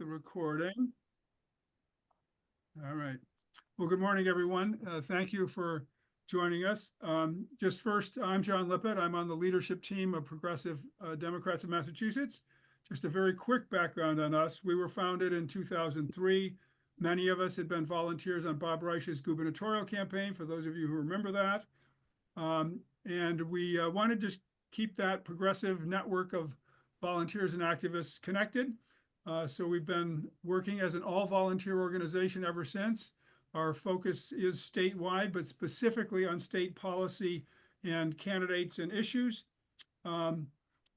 the recording. All right. Well, good morning, everyone. Thank you for joining us. Just first, I'm John Lippitt. I'm on the leadership team of Progressive Democrats of Massachusetts. Just a very quick background on us. We were founded in 2003. Many of us had been volunteers on Bob Reich's gubernatorial campaign, for those of you who remember that. And we wanted to keep that progressive network of volunteers and activists connected. So we've been working as an all-volunteer organization ever since. Our focus is statewide, but specifically on state policy and candidates and issues.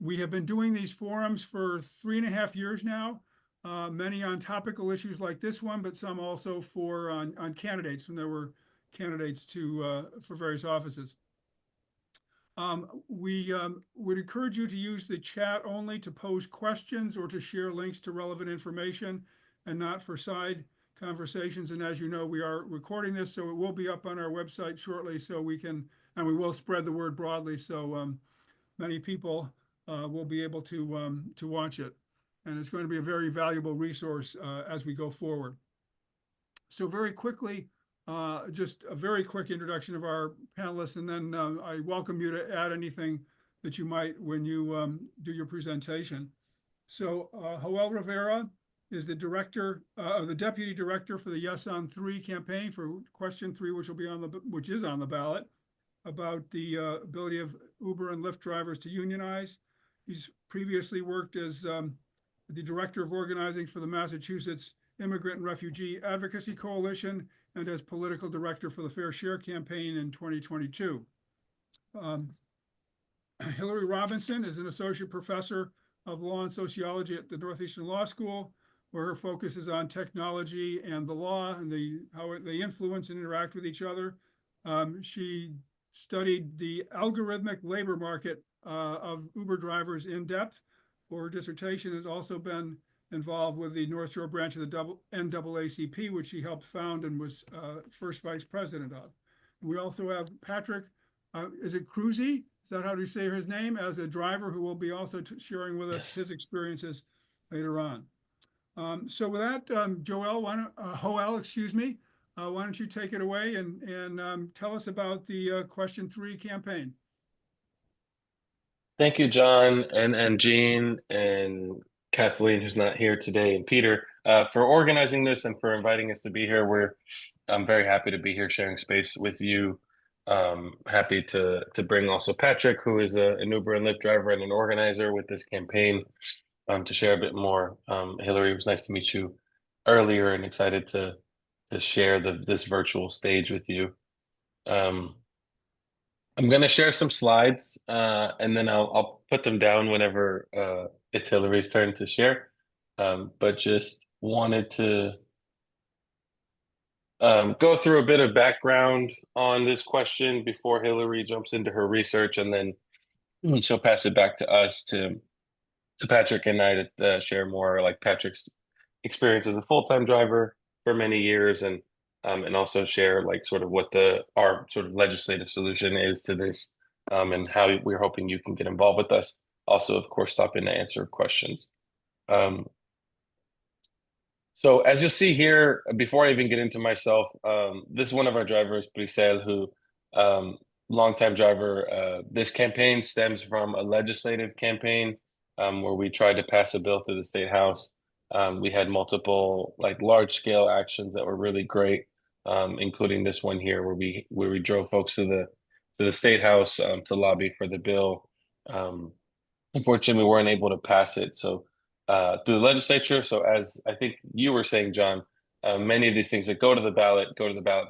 We have been doing these forums for 3.5 years now, many on topical issues like this one, but some also on candidates when there were candidates for various offices. We would encourage you to use the chat only to pose questions or to share links to relevant information and not for side conversations. And as you know, we are recording this, so it will be up on our website shortly, so we will spread the word broadly, so many people will be able to watch it. And it's going to be a very valuable resource as we go forward. So very quickly, just a very quick introduction of our panelists, and then I welcome you to add anything that you might when you do your presentation. So Joel Rivera is the deputy director for the Yes on 3 campaign for question 3, which is on the ballot, about the ability of Uber and Lyft drivers to unionize. He's previously worked as the director of organizing for the Massachusetts Immigrant and Refugee Advocacy Coalition, and as political director for the Fair Share campaign in 2022. Hilary Robinson is an associate professor of law and sociology at the Northeastern Law School, where her focus is on technology and the law and how they influence and interact with each other. She studied the algorithmic labor market of Uber drivers in depth. For her dissertation, has also been involved with the North Shore branch of the NAACP, which she helped found and was first vice president of. We also have Patrick, is it Cruzi? Is that how do you say his name? As a driver who will be also sharing with us his experiences later on. So with that, Joel, Joel, excuse me, why don't you take it away and tell us about the question 3 campaign. Thank you, John and Jean and Kathleen, who's not here today, and Peter, for organizing this and for inviting us to be here. I'm very happy to be here sharing space with you. Happy to bring also Patrick, who is an Uber and Lyft driver and an organizer with this campaign, to share a bit more. Hilary, it was nice to meet you earlier and excited to share this virtual stage with you. I'm going to share some slides, and then I'll put them down whenever it's Hilary's turn to share. But just wanted to go through a bit of background on this question before Hilary jumps into her research, and then she'll pass it back to us, to Patrick and I, to share more like Patrick's experience as a full-time driver for many years, and also share like sort of what our sort of legislative solution is to this, and how we're hoping you can get involved with us. Also, of course, stop in to answer questions. So as you'll see here, before I even get into myself, this is one of our drivers, Brisel, who longtime driver. This campaign stems from a legislative campaign where we tried to pass a bill through the State House. We had multiple like large-scale actions that were really great, including this one here, where we drove folks to the State House to lobby for the bill. Unfortunately, we weren't able to pass it. So through the legislature. So as I think you were saying, John, many of these things that go to the ballot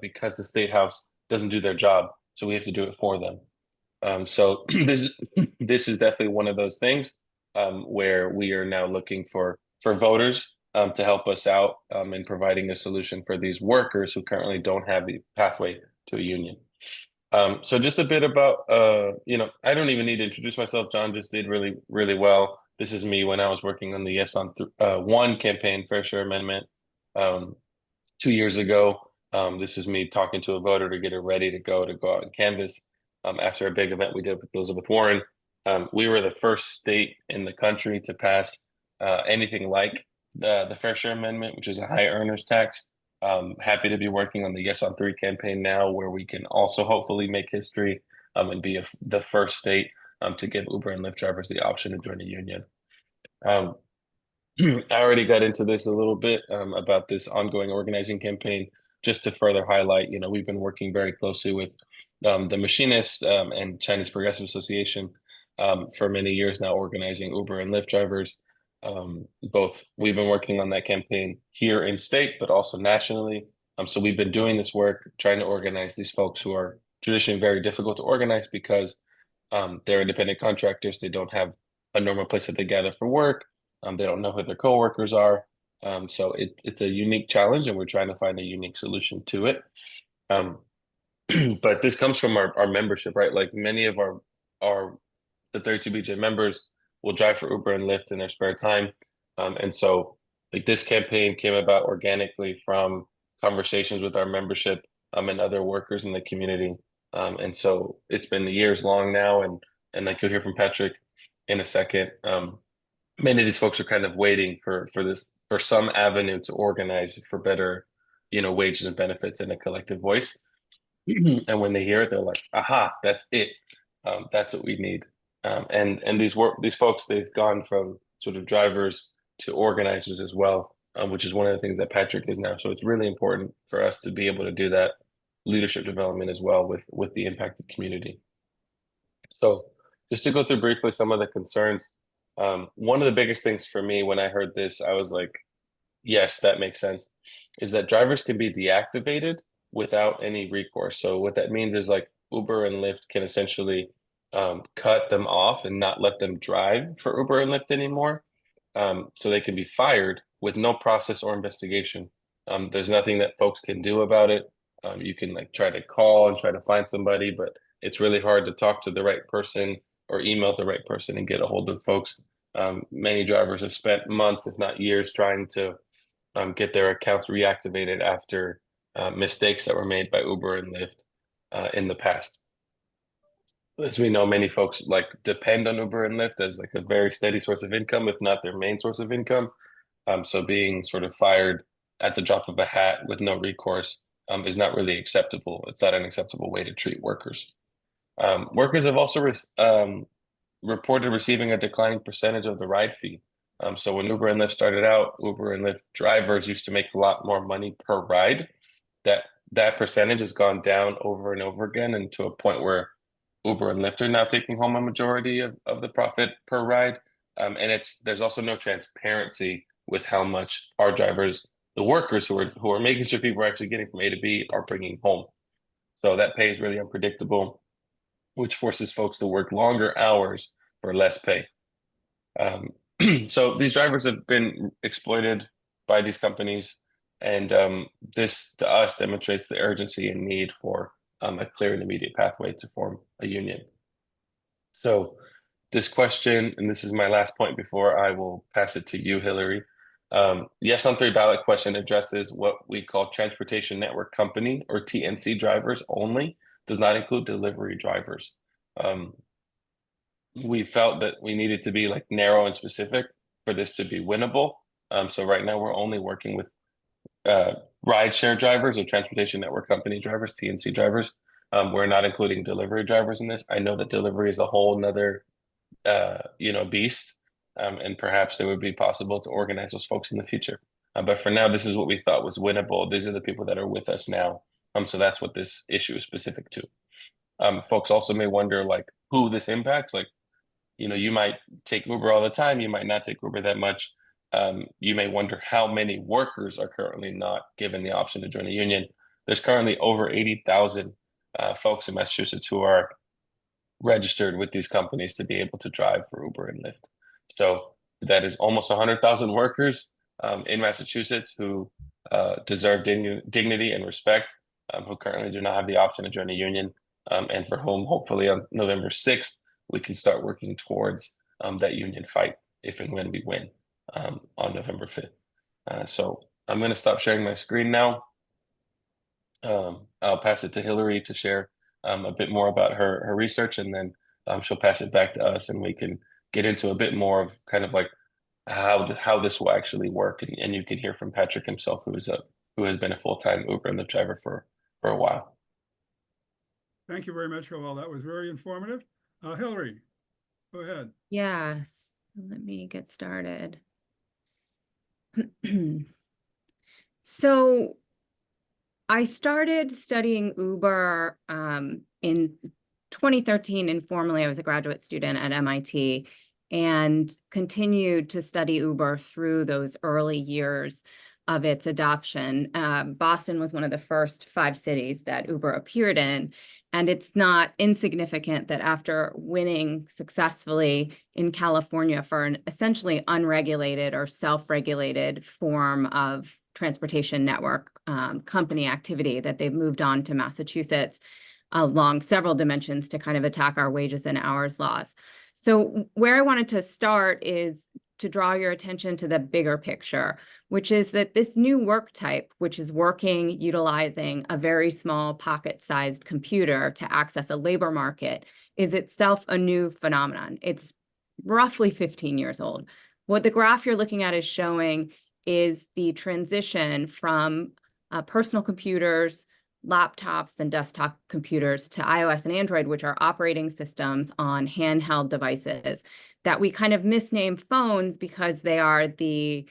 because the State House doesn't do their job. So we have to do it for them. So this is definitely one of those things where we are now looking for voters to help us out in providing a solution for these workers who currently don't have the pathway to a union. So just a bit about, I don't even need to introduce myself. John just did really, really well. This is me when I was working on the Yes on 1 campaign, Fair Share Amendment, 2 years ago. This is me talking to a voter to get her ready to go out and canvass after a big event we did with Elizabeth Warren. We were the first state in the country to pass anything like the Fair Share Amendment, which is a high earners tax. Happy to be working on the Yes on Three campaign now, where we can also hopefully make history and be the first state to give Uber and Lyft drivers the option to join a union. Um, I already got into this a little bit about this ongoing organizing campaign. Just to further highlight, we've been working very closely with the Machinists and Chinese Progressive Association for many years now, organizing Uber and Lyft drivers. Both we've been working on that campaign here in state, but also nationally. So we've been doing this work, trying to organize these folks who are traditionally very difficult to organize because they're independent contractors. They don't have a normal place that they gather for work. They don't know who their coworkers are. So it's a unique challenge, and we're trying to find a unique solution to it. But this comes from our membership, right? Like many of the 32BJ members will drive for Uber and Lyft in their spare time. And so like this campaign came about organically from conversations with our membership and other workers in the community. And so it's been years long now, and like you'll hear from Patrick in a second. Many of these folks are kind of waiting for some avenue to organize for better, wages and benefits and a collective voice. And when they hear it, they're like, "Aha, that's it. That's what we need." And these folks, they've gone from sort of drivers to organizers as well, which is one of the things that Patrick is now. So it's really important for us to be able to do that leadership development as well with the impacted community. So just to go through briefly some of the concerns. One of the biggest things for me when I heard this, I was like, yes, that makes sense, is that drivers can be deactivated without any recourse. So what that means is like Uber and Lyft can essentially cut them off and not let them drive for Uber and Lyft anymore. So they can be fired with no process or investigation. There's nothing that folks can do about it. You can like try to call and try to find somebody, but it's really hard to talk to the right person or email the right person and get a hold of folks. Many drivers have spent months, if not years, trying to get their accounts reactivated after mistakes that were made by Uber and Lyft in the past. As we know, many folks like depend on Uber and Lyft as like a very steady source of income, if not their main source of income. So being sort of fired at the drop of a hat with no recourse is not really acceptable. It's not an acceptable way to treat workers. Workers have also reported receiving a declining percentage of the ride fee. So when Uber and Lyft started out, Uber and Lyft drivers used to make a lot more money per ride. That percentage has gone down over and over again, and to a point where Uber and Lyft are now taking home a majority of the profit per ride. And there's also no transparency with how much our drivers, the workers who are making sure people are actually getting from A to B, are bringing home. So that pay is really unpredictable, which forces folks to work longer hours for less pay. So these drivers have been exploited by these companies, and this to us demonstrates the urgency and need for a clear and immediate pathway to form a union. So this question, and this is my last point before I will pass it to you, Hilary. Yes on Three ballot question addresses what we call Transportation Network Company or TNC drivers only, does not include delivery drivers. We felt that we needed to be like narrow and specific for this to be winnable. So right now we're only working with rideshare drivers or Transportation Network Company drivers, TNC drivers. We're not including delivery drivers in this. I know that delivery is a whole nother beast, and perhaps it would be possible to organize those folks in the future. But for now, this is what we thought was winnable. These are the people that are with us now. So that's what this issue is specific to. Folks also may wonder like who this impacts. Like, you might take Uber all the time. You might not take Uber that much. You may wonder how many workers are currently not given the option to join a union. There's currently over 80,000 folks in Massachusetts who are registered with these companies to be able to drive for Uber and Lyft. So that is almost 100,000 workers in Massachusetts who deserve dignity and respect, who currently do not have the option to join a union, and for whom hopefully on November 6th, we can start working towards that union fight if and when we win on November 5th. So I'm going to stop sharing my screen now. I'll pass it to Hilary to share a bit more about her research, and then she'll pass it back to us and we can get into a bit more of kind of like how this will actually work, and you can hear from Patrick himself, who has been a full-time Uber and Lyft driver for a while. Thank you very much, Joel. That was very informative. Hilary, go ahead. Yes, let me get started. So I started studying Uber in 2013 informally. I was a graduate student at MIT and continued to study Uber through those early years of its adoption. Boston was one of the first 5 cities that Uber appeared in. And it's not insignificant that after winning successfully in California for an essentially unregulated or self-regulated form of transportation network company activity, that they've moved on to Massachusetts along several dimensions to kind of attack our wages and hours laws. So where I wanted to start is to draw your attention to the bigger picture, which is that this new work type, which is working utilizing a very small pocket-sized computer to access a labor market, is itself a new phenomenon. It's roughly 15 years old. What the graph you're looking at is showing is the transition from personal computers, laptops, and desktop computers to iOS and Android, which are operating systems on handheld devices that we kind of misname phones because they are the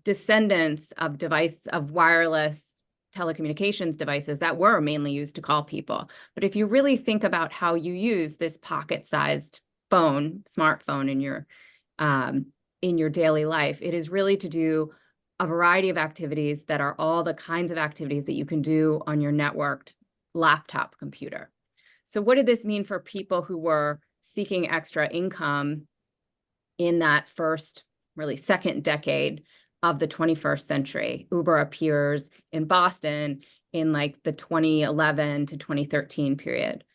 descendants of wireless telecommunications devices that were mainly used to call people. But if you really think about how you use this pocket-sized phone, smartphone in your daily life, it is really to do a variety of activities that are all the kinds of activities that you can do on your networked laptop computer. So what did this mean for people who were seeking extra income in that first, really second decade of the 21st century? Uber appears in Boston in like the 2011 to 2013 period.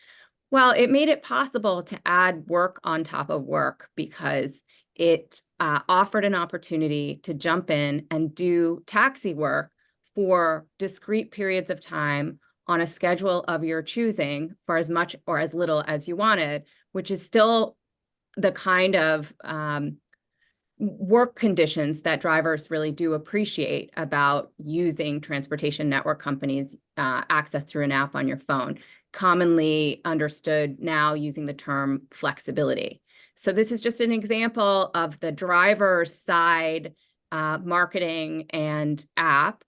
Well, it made it possible to add work on top of work because it offered an opportunity to jump in and do taxi work for discrete periods of time on a schedule of your choosing for as much or as little as you wanted, which is still the kind of work conditions that drivers really do appreciate about using transportation network companies' access through an app on your phone, commonly understood now using the term flexibility. So this is just an example of the driver's side marketing and app,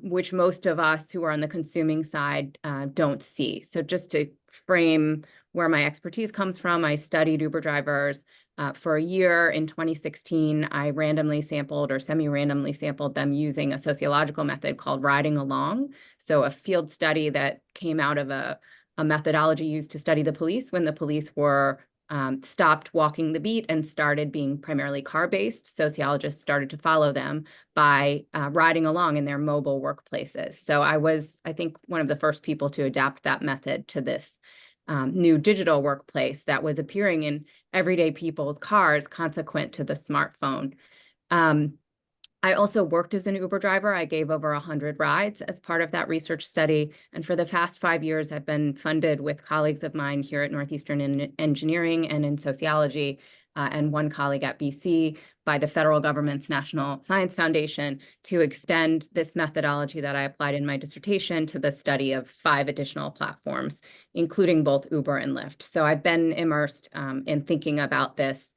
which most of us who are on the consuming side don't see. So just to frame where my expertise comes from, I studied Uber drivers for a year. In 2016, I randomly sampled or semi-randomly sampled them using a sociological method called riding along. So a field study that came out of a methodology used to study the police when the police were stopped walking the beat and started being primarily car-based. Sociologists started to follow them by riding along in their mobile workplaces. So I was, I think, one of the first people to adapt that method to this new digital workplace that was appearing in everyday people's cars consequent to the smartphone. I also worked as an Uber driver. I gave over 100 rides as part of that research study. And for the past 5 years, I've been funded with colleagues of mine here at Northeastern in engineering and in sociology, and one colleague at BC by the federal government's National Science Foundation to extend this methodology that I applied in my dissertation to the study of 5 additional platforms, including both Uber and Lyft. So I've been immersed in thinking about this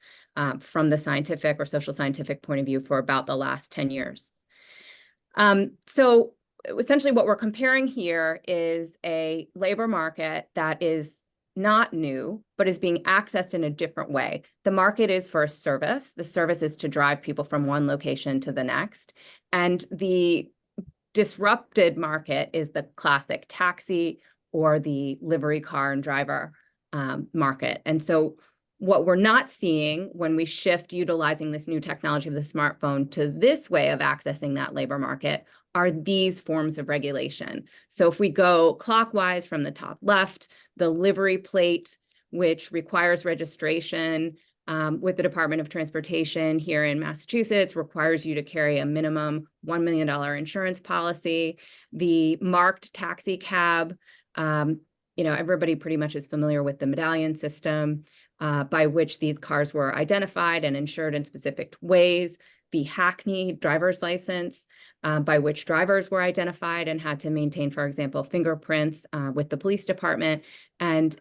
from the scientific or social scientific point of view for about the last 10 years. So essentially what we're comparing here is a labor market that is not new, but is being accessed in a different way. The market is for a service. The service is to drive people from one location to the next. And the disrupted market is the classic taxi or the livery car and driver market. And so what we're not seeing when we shift utilizing this new technology of the smartphone to this way of accessing that labor market are these forms of regulation. So if we go clockwise from the top left, the livery plate, which requires registration with the Department of Transportation here in Massachusetts, requires you to carry a minimum $1 million insurance policy. The marked taxi cab, everybody pretty much is familiar with the medallion system. by which these cars were identified and insured in specific ways, the Hackney driver's license, by which drivers were identified and had to maintain, for example, fingerprints with the police department. And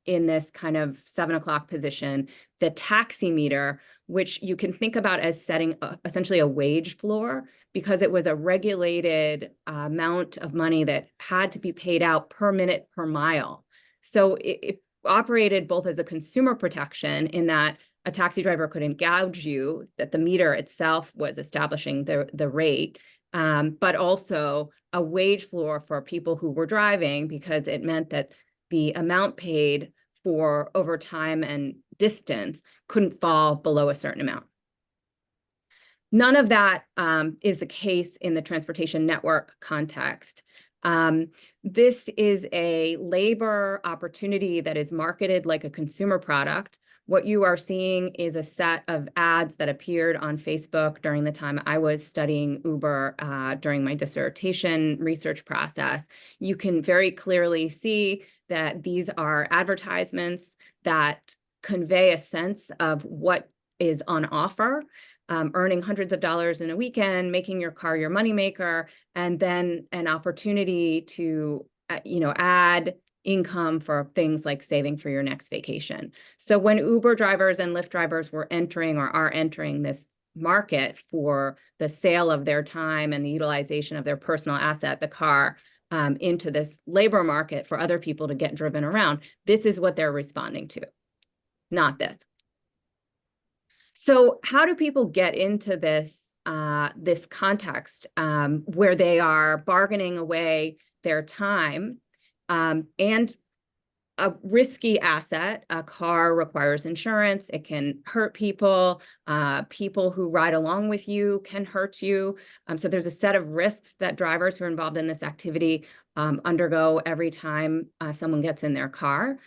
in this kind of 7 o'clock position, the taximeter, which you can think about as setting essentially a wage floor, because it was a regulated amount of money that had to be paid out per minute per mile. So it operated both as a consumer protection in that a taxi driver couldn't gouge you, that the meter itself was establishing the rate, but also a wage floor for people who were driving, because it meant that the amount paid for overtime and distance couldn't fall below a certain amount. None of that is the case in the transportation network context. This is a labor opportunity that is marketed like a consumer product. What you are seeing is a set of ads that appeared on Facebook during the time I was studying Uber during my dissertation research process. You can very clearly see that these are advertisements that convey a sense of what is on offer. Earning hundreds of dollars in a weekend, making your car your moneymaker, and then an opportunity to, add income for things like saving for your next vacation. So when Uber drivers and Lyft drivers were entering or are entering this market for the sale of their time and the utilization of their personal asset, the car, into this labor market for other people to get driven around, this is what they're responding to, not this. So how do people get into this context where they are bargaining away their time and a risky asset? A car requires insurance. It can hurt people. People who ride along with you can hurt you. So there's a set of risks that drivers who are involved in this activity undergo every time someone gets in their car.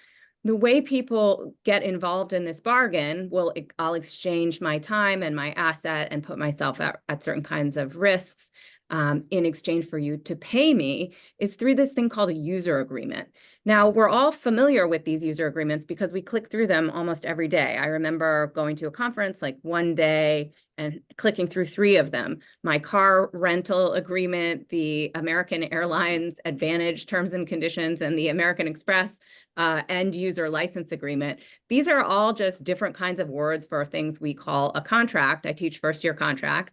The way people get involved in this bargain, I'll exchange my time and my asset and put myself at certain kinds of risks in exchange for you to pay me, is through this thing called a user agreement. Now, we're all familiar with these user agreements because we click through them almost every day. I remember going to a conference like one day and clicking through 3 of them: my car rental agreement, the American Airlines Advantage terms and conditions, and the American Express end user license agreement. These are all just different kinds of words for things we call a contract. I teach first-year contracts.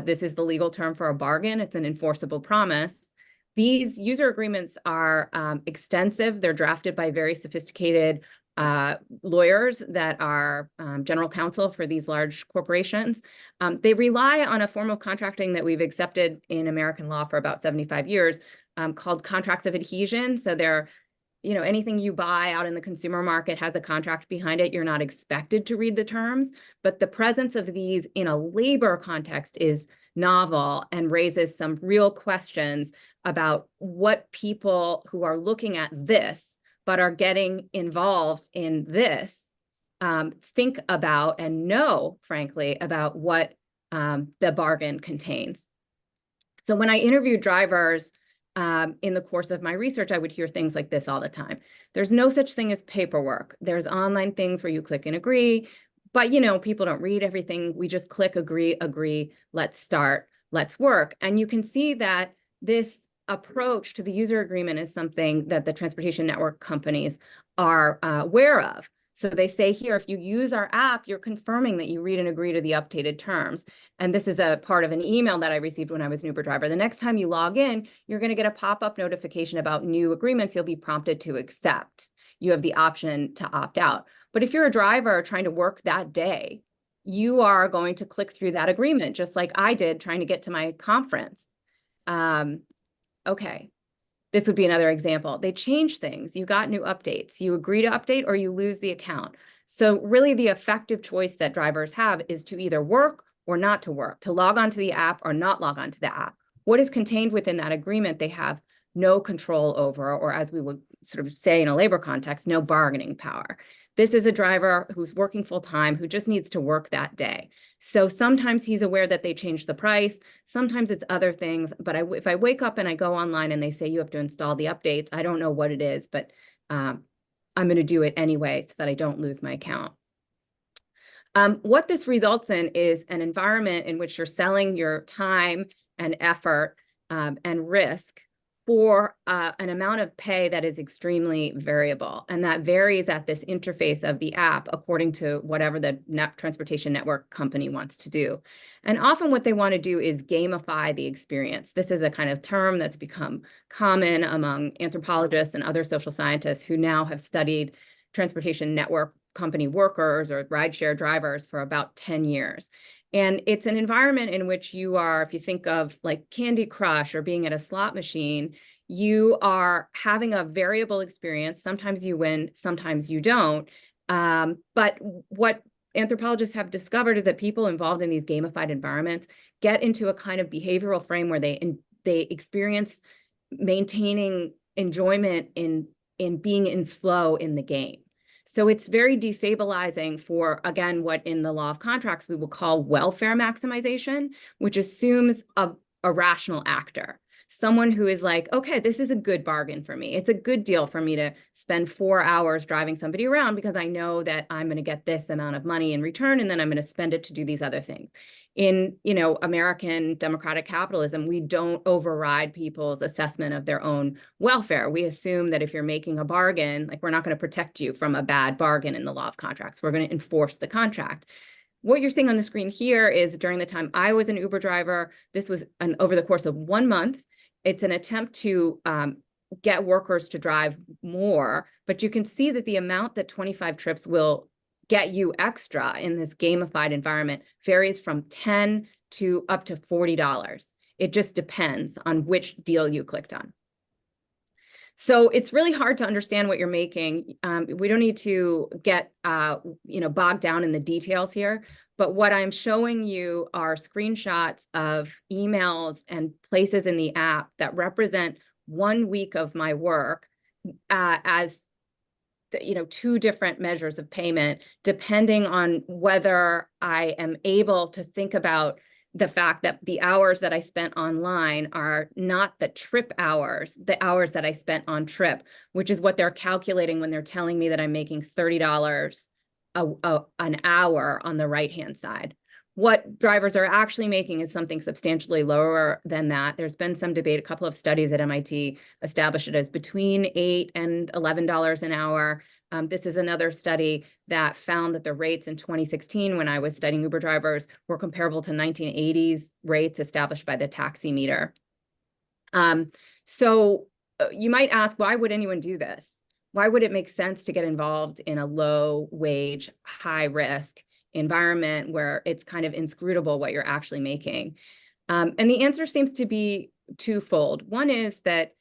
This is the legal term for a bargain. It's an enforceable promise. These user agreements are extensive. They're drafted by very sophisticated lawyers that are general counsel for these large corporations. They rely on a form of contracting that we've accepted in American law for about 75 years called contracts of adhesion. So they're anything you buy out in the consumer market has a contract behind it. You're not expected to read the terms, but the presence of these in a labor context is novel and raises some real questions about what people who are looking at this but are getting involved in this think about and know, frankly, about what the bargain contains. So when I interviewed drivers in the course of my research, I would hear things like this all the time. There's no such thing as paperwork. There's online things where you click and agree, but people don't read everything. We just click, agree, let's start, let's work. And you can see that this approach to the user agreement is something that the transportation network companies are aware of. So they say here, if you use our app, you're confirming that you read and agree to the updated terms. And this is a part of an email that I received when I was an Uber driver. The next time you log in, you're going to get a pop-up notification about new agreements. You'll be prompted to accept. You have the option to opt out. But if you're a driver trying to work that day, you are going to click through that agreement, just like I did trying to get to my conference. Okay. This would be another example. They change things. You got new updates. You agree to update or you lose the account. So really the effective choice that drivers have is to either work or not to work, to log onto the app or not log onto the app. What is contained within that agreement, they have no control over, or as we would sort of say in a labor context, no bargaining power. This is a driver who's working full time, who just needs to work that day. So sometimes he's aware that they changed the price. Sometimes it's other things. But if I wake up and I go online and they say you have to install the updates, I don't know what it is, but I'm going to do it anyway so that I don't lose my account. What this results in is an environment in which you're selling your time and effort and risk for an amount of pay that is extremely variable. And that varies at this interface of the app according to whatever the transportation network company wants to do. And often what they want to do is gamify the experience. This is a kind of term that's become common among anthropologists and other social scientists who now have studied transportation network company workers or rideshare drivers for about 10 years. And it's an environment in which you are, if you think of like Candy Crush or being at a slot machine, you are having a variable experience. Sometimes you win, sometimes you don't. But what anthropologists have discovered is that people involved in these gamified environments get into a kind of behavioral frame where they experience maintaining enjoyment in being in flow in the game. So it's very destabilizing for, again, what in the law of contracts we will call welfare maximization, which assumes a rational actor, someone who is like, okay, this is a good bargain for me. It's a good deal for me to spend 4 hours driving somebody around because I know that I'm going to get this amount of money in return, and then I'm going to spend it to do these other things. In, American democratic capitalism, we don't override people's assessment of their own welfare. We assume that if you're making a bargain, like we're not going to protect you from a bad bargain in the law of contracts. We're going to enforce the contract. What you're seeing on the screen here is during the time I was an Uber driver, this was over the course of 1 month. It's an attempt to get workers to drive more, but you can see that the amount that 25 trips will get you extra in this gamified environment varies from $10 to up to $40. It just depends on which deal you clicked on. So it's really hard to understand what you're making. We don't need to get bogged down in the details here, but what I'm showing you are screenshots of emails and places in the app that represent 1 week of my work as 2 different measures of payment, depending on whether I am able to think about the fact that the hours that I spent online are not the trip hours, the hours that I spent on trip, which is what they're calculating when they're telling me that I'm making $30 an hour on the right-hand side. What drivers are actually making is something substantially lower than that. There's been some debate. A couple of studies at MIT established it as between $8 and $11 an hour. This is another study that found that the rates in 2016, when I was studying Uber drivers, were comparable to 1980s rates established by the taximeter. So you might ask, why would anyone do this? Why would it make sense to get involved in a low wage, high risk environment where it's kind of inscrutable what you're actually making? And the answer seems to be twofold. One is that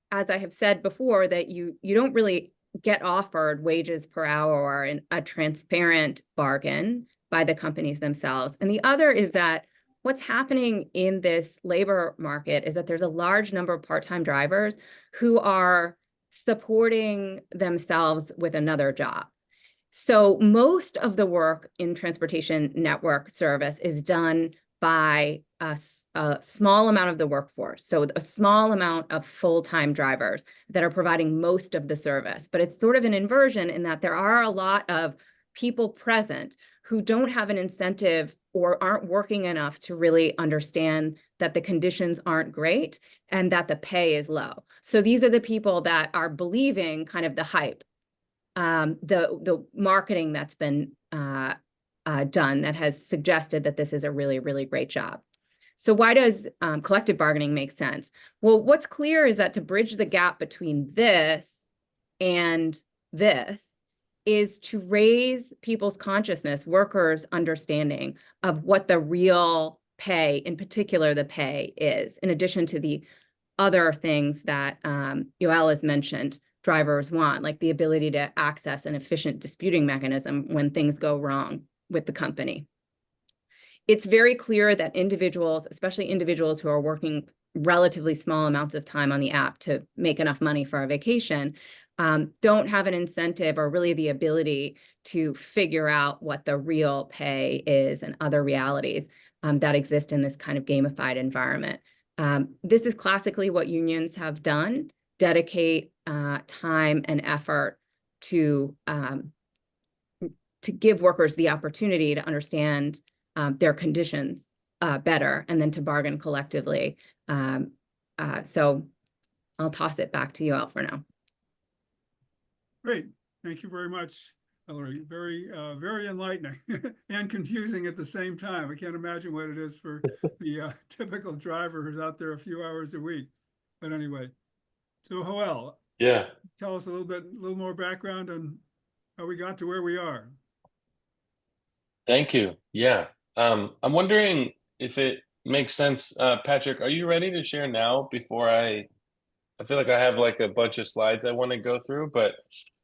as I have said before, that you don't really get offered wages per hour or a transparent bargain by the companies themselves. And the other is that what's happening in this labor market is that there's a large number of part-time drivers who are supporting themselves with another job. So most of the work in transportation network service is done by a small amount of the workforce. So a small amount of full-time drivers that are providing most of the service. But it's sort of an inversion in that there are a lot of people present who don't have an incentive or aren't working enough to really understand that the conditions aren't great and that the pay is low. So these are the people that are believing kind of the hype, the marketing that's been done that has suggested that this is a really, really great job. So why does collective bargaining make sense? Well, what's clear is that to bridge the gap between this and this is to raise people's consciousness, workers' understanding of what the real pay, in particular the pay, is, in addition to the other things that Yoel has mentioned drivers want, like the ability to access an efficient disputing mechanism when things go wrong with the company. It's very clear that individuals, especially individuals who are working relatively small amounts of time on the app to make enough money for a vacation, don't have an incentive or really the ability to figure out what the real pay is and other realities that exist in this kind of gamified environment. This is classically what unions have done dedicate time and effort to give workers the opportunity to understand their conditions better, and then to bargain collectively. So I'll toss it back to you, Al, for now. Great. Thank you very much, Hilary. Very, very enlightening and confusing at the same time. I can't imagine what it is for the typical driver who's out there a few hours a week. But anyway, so Joel, Yeah. tell us a little more background on how we got to where we are. Thank you. Yeah. I'm wondering if it makes sense. Patrick, are you ready to share now before I feel like I have like a bunch of slides I want to go through, but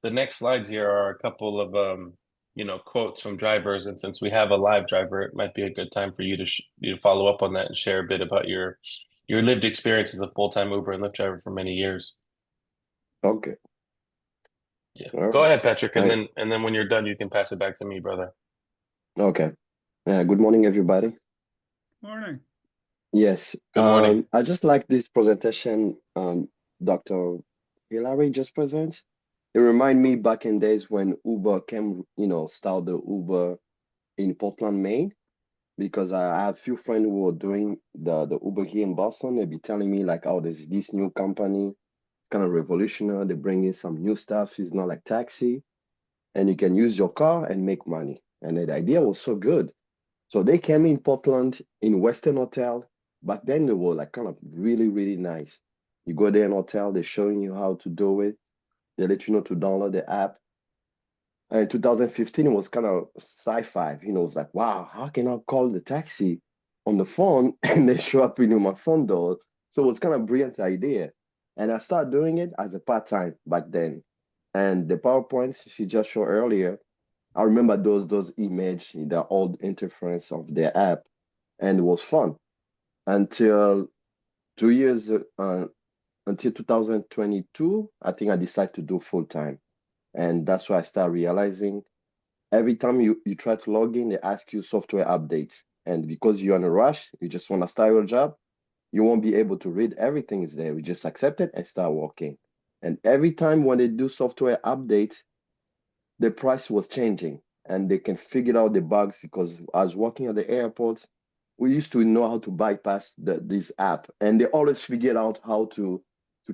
the next slides here are a couple of quotes from drivers, and since we have a live driver, it might be a good time for you to follow up on that and share a bit about your lived experience as a full-time Uber and Lyft driver for many years. Okay. Yeah. All Go right. ahead, Patrick, and Hi. then when you're done, you can pass it back to me, brother. Okay. Good morning, everybody. Morning. Yes. Good morning. I just like this presentation Dr. Hilary just presents. It remind me back in days when Uber came, start the Uber in Portland, Maine, because I have a few friends who were doing the Uber here in Boston. They'd be telling me like, oh, there's this new company, it's kind of revolutionary. They bring in some new stuff. It's not like taxi, and you can use your car and make money. And the idea was so good. So they came in Portland in Western Hotel. Back then they were like kind of really, really nice. You go there in hotel, they're showing you how to do it. They let you know to download the app. And in 2015, it was kind of sci-fi. It was like, wow, how can I call the taxi on the phone and they show up in my phone door? So it was kind of brilliant idea. And I started doing it as a part-time back then. And the PowerPoints she just showed earlier, I remember those image, the old interference of the app, and it was fun until 2 years until 2022. I think I decided to do full time, and that's why I started realizing every time you try to log in, they ask you software updates, and because you're in a rush, you just want to start your job, you won't be able to read everything is there. We just accept it and start working. And every time when they do software updates, the price was changing and they can figure out the bugs, because I was working at the airport, we used to know how to bypass this app, and they always figured out how to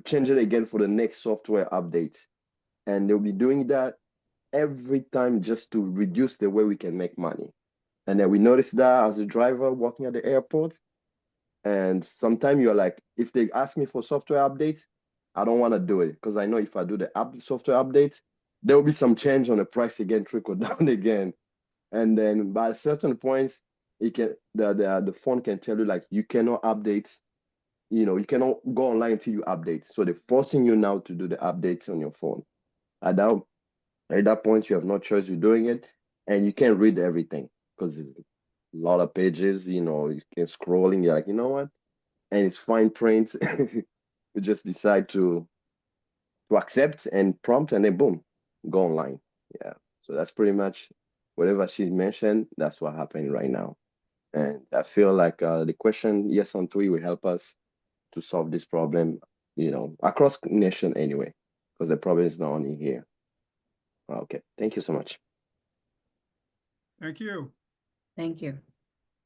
change it again for the next software update. And they'll be doing that every time just to reduce the way we can make money. And then we noticed that as a driver working at the airport, and sometimes you're like, if they ask me for software updates, I don't want to do it, because I know if I do the software updates, there will be some change on the price again, trickle down again. And then by certain points, it can the phone can tell you like you cannot update, you cannot go online until you update. So they're forcing you now to do the updates on your phone. At that point, you have no choice, you're doing it, and you can't read everything because it's a lot of pages, you can scrolling, you're like, you know what? And it's fine print. You just decide to accept and prompt, and then boom, go online. Yeah. So that's pretty much whatever she mentioned, that's what happened right now. And I feel like the question yes on 3 will help us to solve this problem, across nation anyway, because the problem is not only here. Okay, thank you so much. Thank you. Thank you.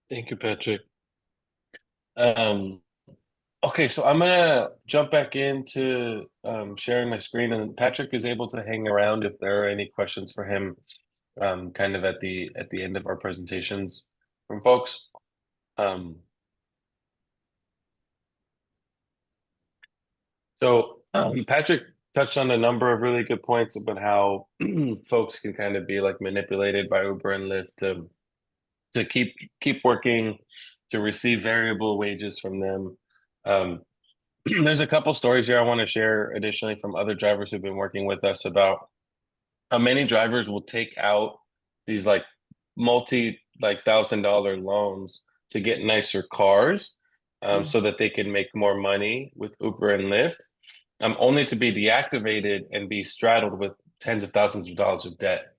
Thank you, Patrick. Okay, so I'm gonna jump back into sharing my screen, and Patrick is able to hang around if there are any questions for him, kind of at the end of our presentations from folks. So Patrick touched on a number of really good points about how folks can kind of be like manipulated by Uber and Lyft to keep working, to receive variable wages from them. There's a couple stories here I want to share additionally from other drivers who've been working with us about how many drivers will take out these like $1,000 loans to get nicer cars, so that they can make more money with Uber and Lyft, only to be deactivated and be straddled with tens of thousands of dollars of debt.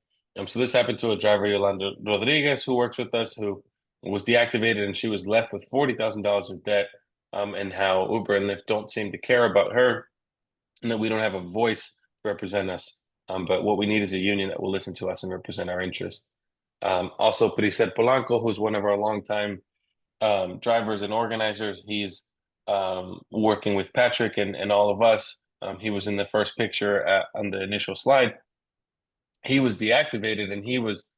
So this happened to a driver, Yolanda Rodriguez, who works with us, who was deactivated, and she was left with $40,000 of debt, and how Uber and Lyft don't seem to care about her. and that we don't have a voice to represent us. But what we need is a union that will listen to us and represent our interests. Also, Priscel Polanco, who's one of our longtime drivers and organizers, he's working with Patrick and all of us. He was in the first picture on the initial slide. He was deactivated, and he was,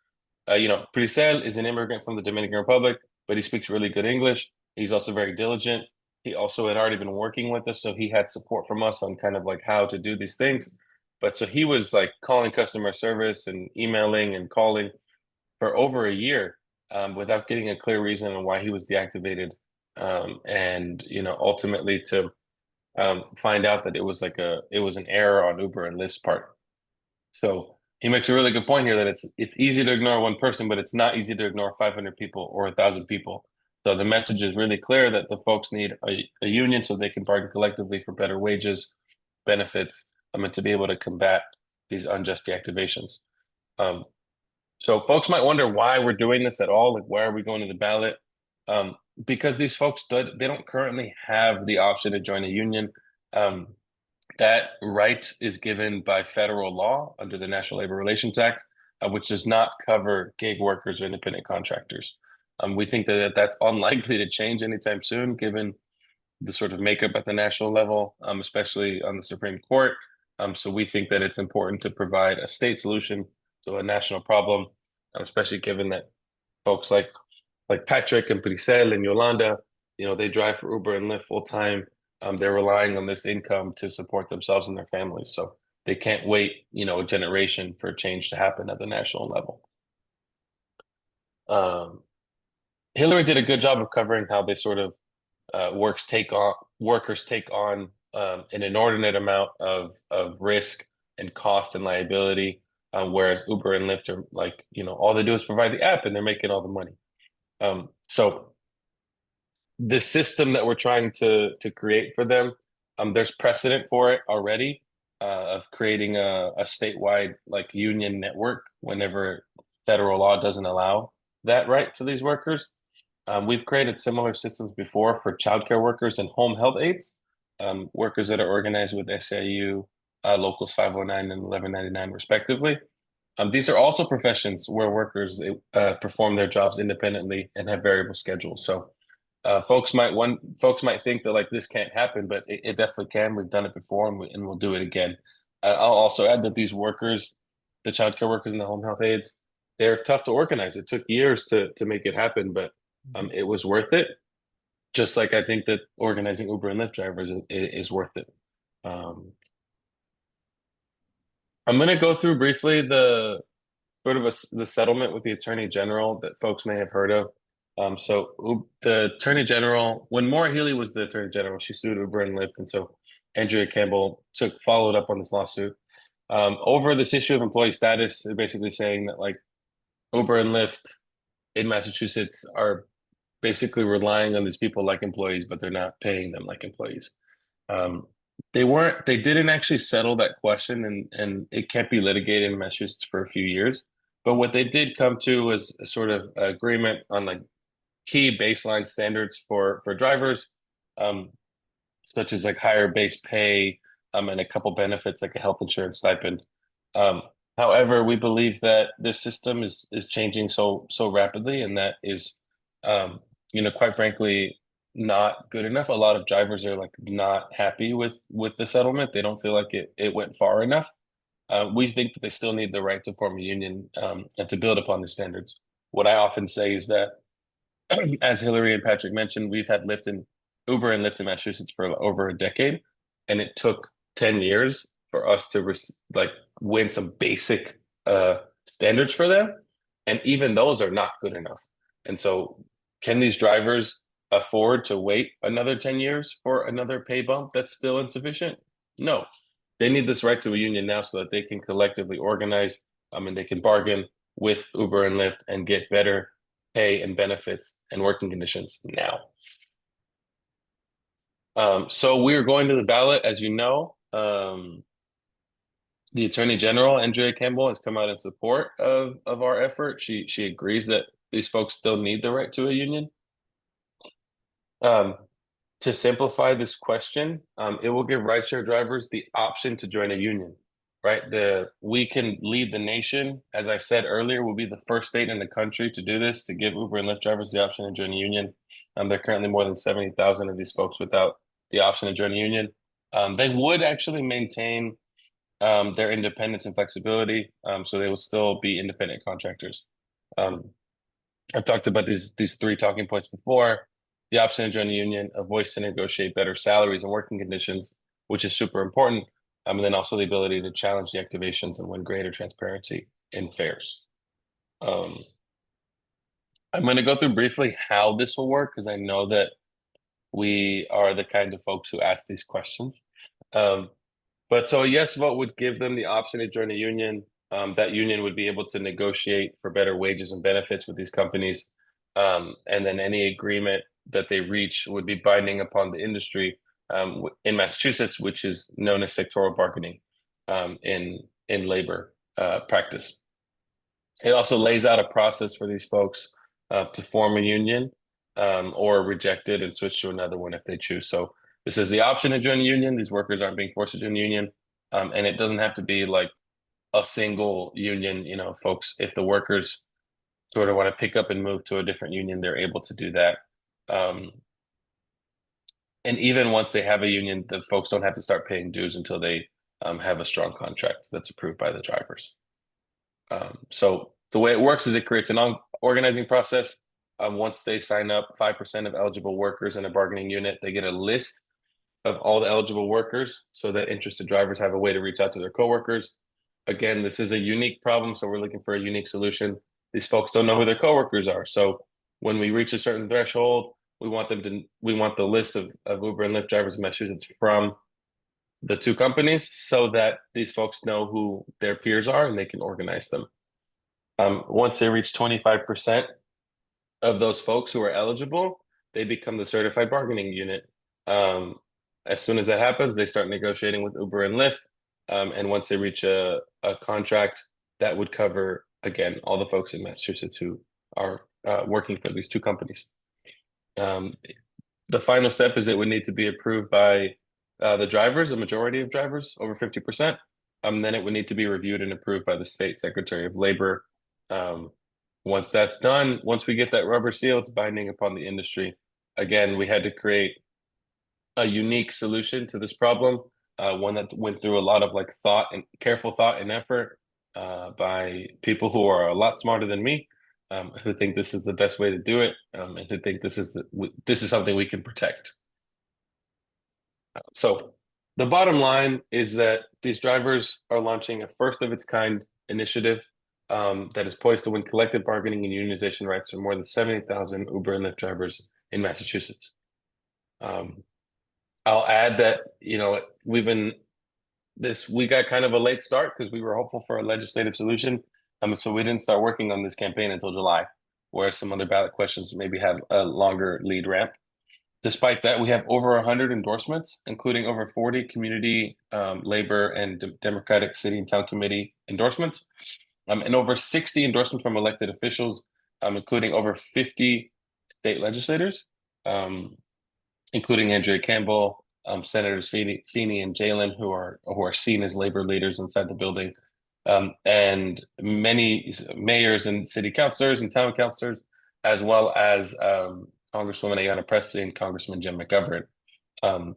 Priscel is an immigrant from the Dominican Republic, but he speaks really good English. He's also very diligent. He also had already been working with us, so he had support from us on kind of like how to do these things. But so he was like calling customer service and emailing and calling for over a year without getting a clear reason on why he was deactivated. And ultimately to find out that it was an error on Uber and Lyft's part. So he makes a really good point here that it's easy to ignore one person, but it's not easy to ignore 500 people or 1,000 people. So the message is really clear that the folks need a union so they can bargain collectively for better wages, benefits, and to be able to combat these unjust deactivations. So folks might wonder why we're doing this at all. Like, why are we going to the ballot? Because these folks, they don't currently have the option to join a union. That right is given by federal law under the National Labor Relations Act, which does not cover gig workers or independent contractors. We think that that's unlikely to change anytime soon, given the sort of makeup at the national level, especially on the Supreme Court. So we think that it's important to provide a state solution to a national problem, especially given that folks like Patrick and Priscel and Yolanda, they drive for Uber and Lyft full time. They're relying on this income to support themselves and their families. So they can't wait, a generation for change to happen at the national level. Hilary did a good job of covering how they sort of workers take on an inordinate amount of risk and cost and liability, whereas Uber and Lyft are like, all they do is provide the app and they're making all the money. So the system that we're trying to create for them, there's precedent for it already, of creating a statewide like union network whenever federal law doesn't allow that right to these workers. We've created similar systems before for childcare workers and home health aides, workers that are organized with SAU, Locals 509 and 1199 respectively. These are also professions where workers perform their jobs independently and have variable schedules. So folks might think that like this can't happen, but it definitely can. We've done it before, and we'll do it again. I'll also add that these workers, the childcare workers and the home health aides, they're tough to organize. It took years to make it happen, but it was worth it. Just like I think that organizing Uber and Lyft drivers is worth it. I'm going to go through briefly the settlement with the Attorney General that folks may have heard of. So the Attorney General, when Maura Healey was the Attorney General, she sued Uber and Lyft, and so Andrea Campbell followed up on this lawsuit over this issue of employee status. They're basically saying that like Uber and Lyft in Massachusetts are basically relying on these people like employees, but they're not paying them like employees. They didn't actually settle that question, and it can't be litigated in Massachusetts for a few years. But what they did come to was a sort of agreement on like key baseline standards for drivers, such as like higher base pay, and a couple benefits like a health insurance stipend. However, we believe that this system is changing so rapidly, and that is, quite frankly, not good enough. A lot of drivers are like not happy with the settlement. They don't feel like it went far enough. We think that they still need the right to form a union and to build upon the standards. What I often say is that, as Hilary and Patrick mentioned, we've had Uber and Lyft in Massachusetts for over a decade, and it took 10 years for us to win some basic standards for them, and even those are not good enough. And so, can these drivers afford to wait another 10 years for another pay bump that's still insufficient? No. They need this right to a union now so that they can collectively organize, and they can bargain with Uber and Lyft and get better pay and benefits and working conditions now. So we're going to the ballot, as you know. The Attorney General, Andrea Campbell, has come out in support of our effort. She agrees that these folks still need the right to a union. to simplify this question, it will give rideshare drivers the option to join a union, right? We can lead the nation. As I said earlier, we'll be the first state in the country to do this, to give Uber and Lyft drivers the option to join a union. There are currently more than 70,000 of these folks without the option to join a union. They would actually maintain their independence and flexibility, so they would still be independent contractors. I've talked about these three talking points before: the option to join a union, a voice to negotiate better salaries and working conditions, which is super important, and then also the ability to challenge the activations and win greater transparency in fares. I'm going to go through briefly how this will work, because I know that we are the kind of folks who ask these questions. But so a yes vote would give them the option to join a union. That union would be able to negotiate for better wages and benefits with these companies. And then any agreement that they reach would be binding upon the industry in Massachusetts, which is known as sectoral bargaining in labor practice. It also lays out a process for these folks to form a union or reject it and switch to another one if they choose. So this is the option to join a union. These workers aren't being forced to join a union. And it doesn't have to be like a single union, folks. If the workers sort of want to pick up and move to a different union, they're able to do that. And even once they have a union, the folks don't have to start paying dues until they have a strong contract that's approved by the drivers. So the way it works is it creates an organizing process. Once they sign up, 5% of eligible workers in a bargaining unit, they get a list of all the eligible workers so that interested drivers have a way to reach out to their coworkers. Again, this is a unique problem, so we're looking for a unique solution. These folks don't know who their coworkers are. So when we reach a certain threshold, we want the list of Uber and Lyft drivers in Massachusetts from the two companies so that these folks know who their peers are and they can organize them. Once they reach 25% of those folks who are eligible, they become the certified bargaining unit. As soon as that happens, they start negotiating with Uber and Lyft. And once they reach a contract, that would cover, again, all the folks in Massachusetts who are working for these two companies. The final step is it would need to be approved by the drivers, a majority of drivers, over 50%. Then it would need to be reviewed and approved by the State Secretary of Labor. Once that's done, once we get that rubber seal, it's binding upon the industry. Again, we had to create a unique solution to this problem, one that went through a lot of careful thought and effort by people who are a lot smarter than me, who think this is the best way to do it, and who think this is something we can protect. So the bottom line is that these drivers are launching a first of its kind initiative that is poised to win collective bargaining and unionization rights for more than 70,000 Uber and Lyft drivers in Massachusetts. I'll add that, we got kind of a late start because we were hopeful for a legislative solution. So we didn't start working on this campaign until July, whereas some other ballot questions maybe had a longer lead ramp. Despite that, we have over 100 endorsements, including over 40 community, labor, and Democratic city and town committee endorsements, and over 60 endorsements from elected officials, including over 50 state legislators, including Andrea Campbell, Senators Feeney and Jalen, who are seen as labor leaders inside the building, and many mayors and city councilors and town councilors, as well as Congresswoman Ayanna Pressley and Congressman Jim McGovern,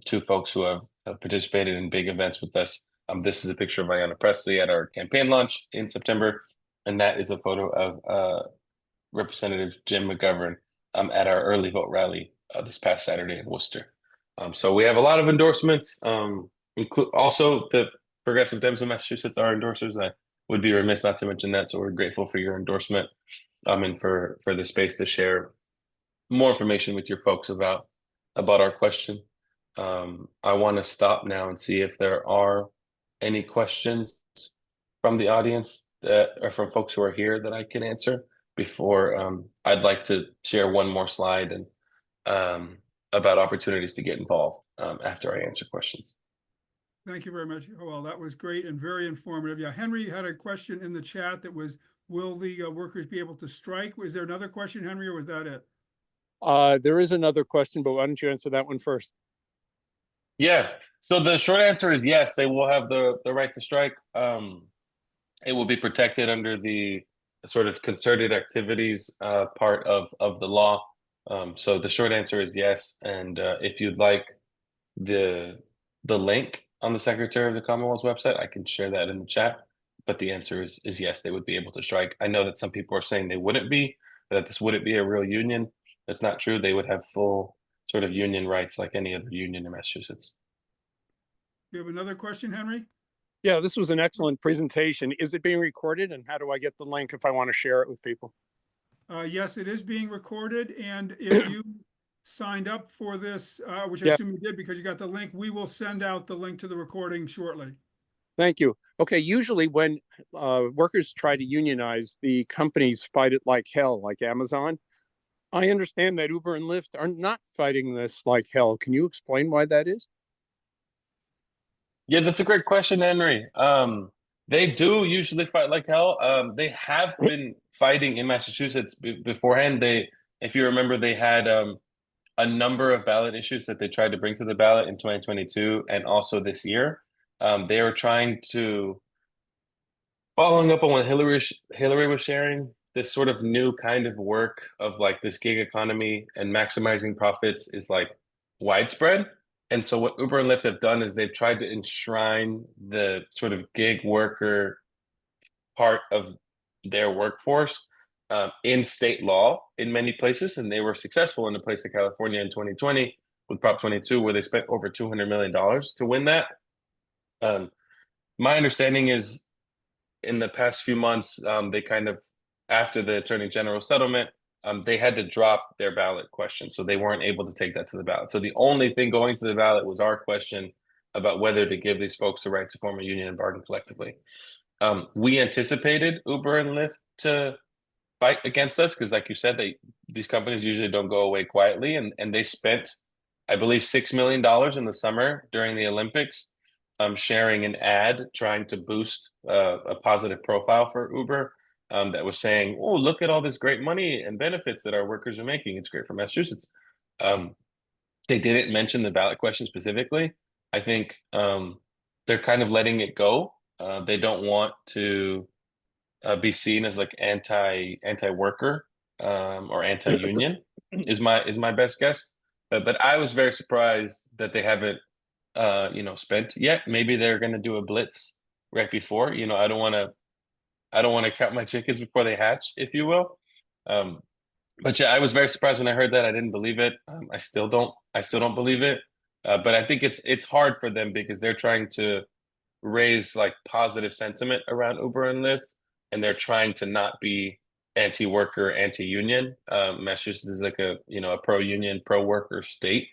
two folks who have participated in big events with us. This is a picture of Ayanna Pressley at our campaign launch in September, and that is a photo of Representative Jim McGovern at our early vote rally this past Saturday in Worcester. So we have a lot of endorsements. Also, the Progressive Dems of Massachusetts are endorsers. I would be remiss not to mention that. So we're grateful for your endorsement and for the space to share more information with your folks about our question. I want to stop now and see if there are any questions from the audience or from folks who are here that I can answer before I'd like to share one more slide and about opportunities to get involved after I answer questions. Thank you very much. Well, that was great and very informative. Yeah, Henry had a question in the chat that was, will the workers be able to strike? Was there another question, Henry, or was that it? There is another question, but why don't you answer that one first? Yeah. So the short answer is yes, they will have the right to strike. It will be protected under the sort of concerted activities part of the law. So the short answer is yes. And if you'd like the link on the Secretary of the Commonwealth's website, I can share that in the chat. But the answer is yes, they would be able to strike. I know that some people are saying they wouldn't be, that this wouldn't be a real union. That's not true. They would have full sort of union rights like any other union in Massachusetts. You have another question, Henry? Yeah, this was an excellent presentation. Is it being recorded, and how do I get the link if I want to share it with people? Yes, it is being recorded, and if you signed up for this, which I Yeah. assume you did because you got the link, we will send out the link to the recording shortly. Thank you. Okay, usually when workers try to unionize, the companies fight it like hell, like Amazon. I understand that Uber and Lyft are not fighting this like hell. Can you explain why that is? Yeah, that's a great question, Henry. They do usually fight like hell. They have been fighting in Massachusetts beforehand. If you remember, they had a number of ballot issues that they tried to bring to the ballot in 2022 and also this year. They were trying to, following up on what Hilary was sharing, this sort of new kind of work of like this gig economy and maximizing profits is like widespread. And so what Uber and Lyft have done is they've tried to enshrine the sort of gig worker part of their workforce in state law in many places. And they were successful in a place like California in 2020 with Prop 22, where they spent over $200 million to win that. My understanding is in the past few months, they kind of, after the Attorney General settlement, they had to drop their ballot question. So they weren't able to take that to the ballot. So the only thing going to the ballot was our question about whether to give these folks the right to form a union and bargain collectively. We anticipated Uber and Lyft to fight against us because, like you said, these companies usually don't go away quietly. And they spent, I believe, $6 million in the summer during the Olympics sharing an ad trying to boost a positive profile for Uber that was saying, oh, look at all this great money and benefits that our workers are making. It's great for Massachusetts. They didn't mention the ballot question specifically. I think they're kind of letting it go. They don't want to be seen as like anti-worker or anti-union is my best guess. But I was very surprised that they haven't spent yet. Maybe they're going to do a blitz right before. I don't want to count my chickens before they hatch, if you will. But yeah, I was very surprised when I heard that. I didn't believe it. I still don't believe it. But I think it's hard for them because they're trying to raise like positive sentiment around Uber and Lyft, and they're trying to not be anti-worker, anti-union. Massachusetts is like a pro-union, pro-worker state.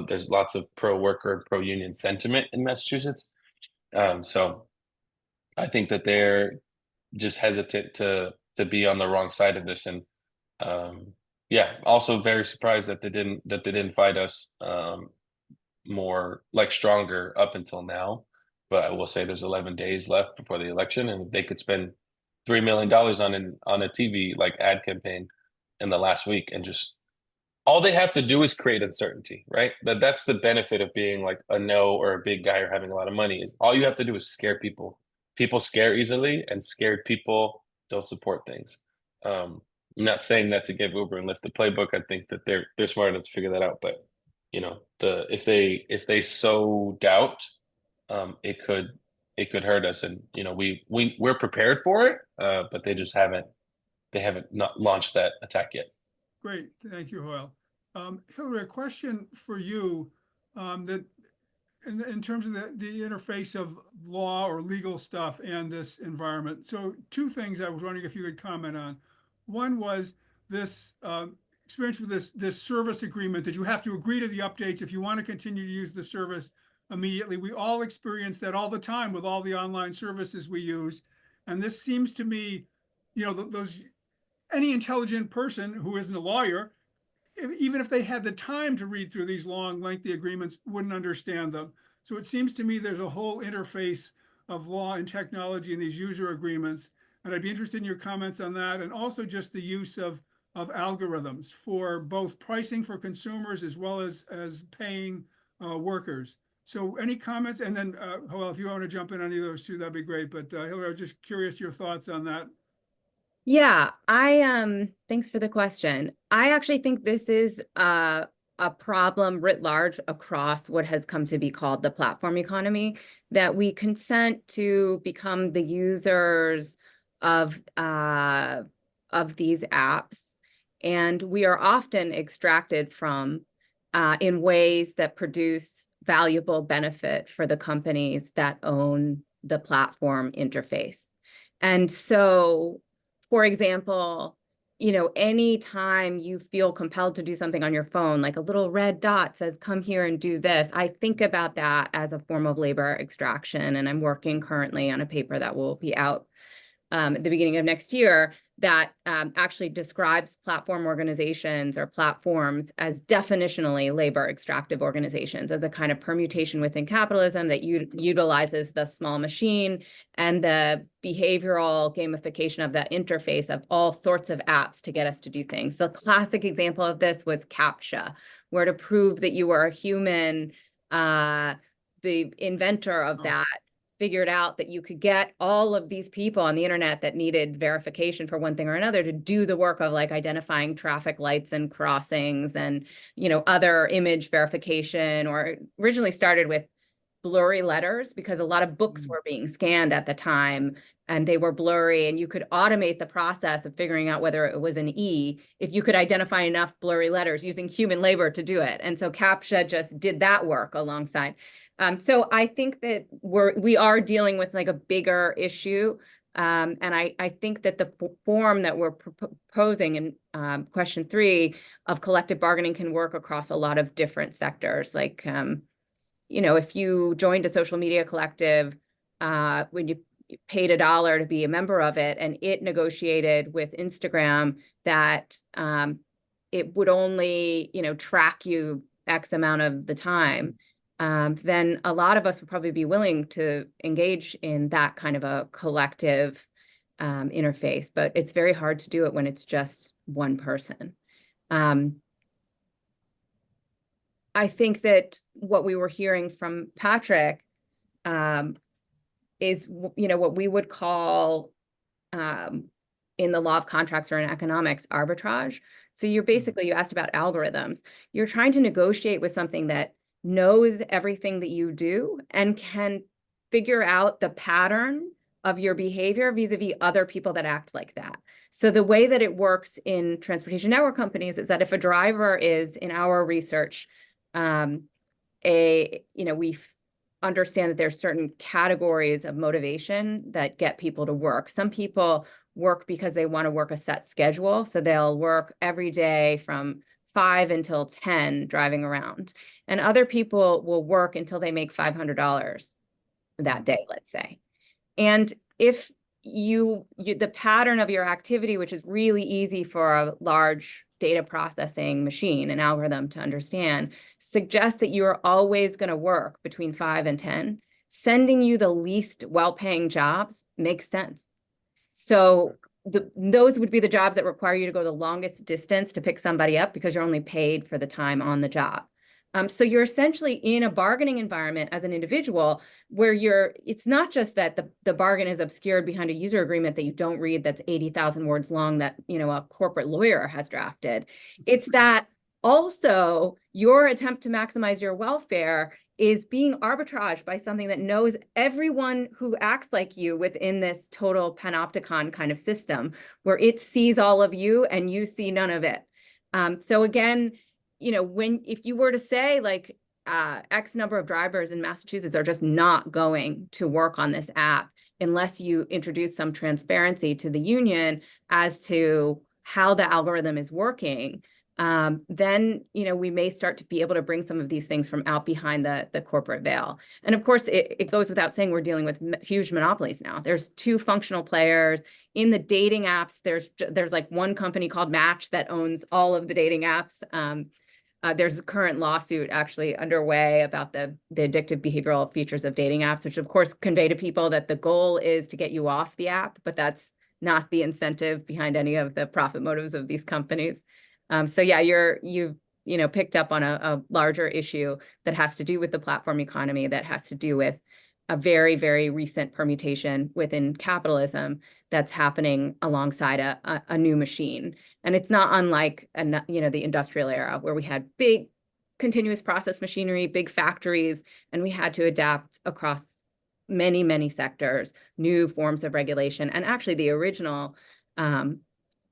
There's lots of pro-worker and pro-union sentiment in Massachusetts. So I think that they're just hesitant to be on the wrong side of this. And yeah, also very surprised that they didn't fight us more like stronger up until now. But I will say there's 11 days left before the election, and if they could spend $3 million on a TV like ad campaign in the last week, and just all they have to do is create uncertainty, right? That's the benefit of being like a no or a big guy or having a lot of money is all you have to do is scare people. People scare easily, and scared people don't support things. I'm not saying that to give Uber and Lyft the playbook. I think that they're smart enough to figure that out. But if they sow doubt, it could hurt us. And we're prepared for it, but they haven't not launched that attack yet. Great, thank you, Hoyle. Hilary, a question for you that in terms of the interface of law or legal stuff and this environment. So two things I was wondering if you could comment on. One was this experience with this service agreement that you have to agree to the updates if you want to continue to use the service immediately. We all experience that all the time with all the online services we use. And this seems to me, any intelligent person who isn't a lawyer, even if they had the time to read through these long, lengthy agreements, wouldn't understand them. So it seems to me there's a whole interface of law and technology in these user agreements. And I'd be interested in your comments on that. And also just the use of of algorithms for both pricing for consumers as well as paying workers. So any comments? And then, well, if you want to jump in on either of those two, that'd be great. But Hilary, I'm just curious your thoughts on that. Yeah, thanks for the question. I actually think this is a problem writ large across what has come to be called the platform economy, that we consent to become the users of these apps, and we are often extracted from in ways that produce valuable benefit for the companies that own the platform interface. And so, for example, you know, anytime you feel compelled to do something on your phone, like a little red dot says, come here and do this, I think about that as a form of labor extraction. And I'm working currently on a paper that will be out at the beginning of next year that actually describes platform organizations or platforms as definitionally labor extractive organizations, as a kind of permutation within capitalism that utilizes the small machine and the behavioral gamification of that interface of all sorts of apps to get us to do things. The classic example of this was CAPTCHA, where to prove that you were a human, the inventor of that figured out that you could get all of these people on the internet that needed verification for one thing or another to do the work of like identifying traffic lights and crossings and, you know, other image verification, or originally started with blurry letters because a lot of books were being scanned at the time and they were blurry, and you could automate the process of figuring out whether it was an E if you could identify enough blurry letters using human labor to do it. And so CAPTCHA just did that work alongside. So I think that we are dealing with like a bigger issue. And I think that the form that we're proposing in question 3 of collective bargaining can work across a lot of different sectors. Like, you know, if you joined a social media collective, when you paid $1 to be a member of it, and it negotiated with Instagram that it would only, you know, track you X amount of the time, then a lot of us would probably be willing to engage in that kind of a collective interface, but it's very hard to do it when it's just one person. I think that what we were hearing from Patrick is, you know, what we would call in the law of contracts or in economics, arbitrage. So you're basically, you asked about algorithms. You're trying to negotiate with something that knows everything that you do and can figure out the pattern of your behavior vis-a-vis other people that act like that. So the way that it works in transportation network companies is that if a driver is, in our research, you know, we understand that there's certain categories of motivation that get people to work. Some people work because they want to work a set schedule. So they'll work every day from 5 until 10 driving around. And other people will work until they make $500 that day, let's say. And if the pattern of your activity, which is really easy for a large data processing machine, an algorithm to understand, suggests that you are always going to work between 5 and 10, sending you the least well-paying jobs makes sense. So those would be the jobs that require you to go the longest distance to pick somebody up because you're only paid for the time on the job. So you're essentially in a bargaining environment as an individual where it's not just that the bargain is obscured behind a user agreement that you don't read that's 80,000 words long that, you know, a corporate lawyer has drafted. It's that also your attempt to maximize your welfare is being arbitraged by something that knows everyone who acts like you within this total panopticon kind of system, where it sees all of you and you see none of it. So again, you know, if you were to say like X number of drivers in Massachusetts are just not going to work on this app unless you introduce some transparency to the union as to how the algorithm is working, then, you know, we may start to be able to bring some of these things from out behind the corporate veil. And of course, it goes without saying we're dealing with huge monopolies now. There's 2 functional players. In the dating apps, there's like one company called Match that owns all of the dating apps. There's a current lawsuit actually underway about the addictive behavioral features of dating apps, which of course convey to people that the goal is to get you off the app, but that's not the incentive behind any of the profit motives of these companies. So yeah, you've picked up on a larger issue that has to do with the platform economy, that has to do with a very, very recent permutation within capitalism that's happening alongside a new machine. And it's not unlike, the industrial era, where we had big continuous process machinery, big factories, and we had to adapt across many, many sectors, new forms of regulation. And actually the original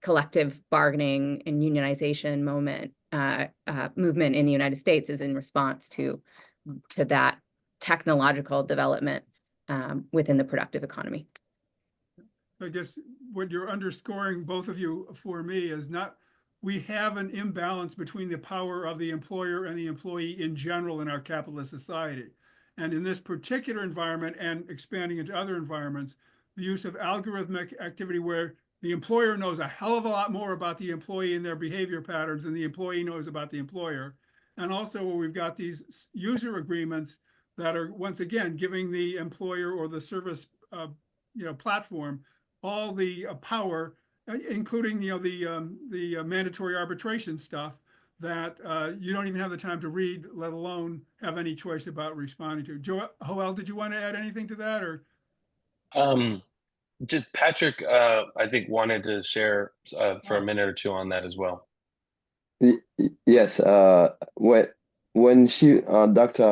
collective bargaining and unionization movement in the United States is in response to that technological development within the productive economy. I guess what you're underscoring, both of you, for me, is we have an imbalance between the power of the employer and the employee in general in our capitalist society. And in this particular environment, and expanding into other environments, the use of algorithmic activity where the employer knows a hell of a lot more about the employee and their behavior patterns than the employee knows about the employer. And also where we've got these user agreements that are, once again, giving the employer or the service platform all the power, including the mandatory arbitration stuff that you don't even have the time to read, let alone have any choice about responding to. Joel, did you want to add anything to that, or? Just Patrick, I think wanted to share for a minute or two on that as well. Yes. When Dr.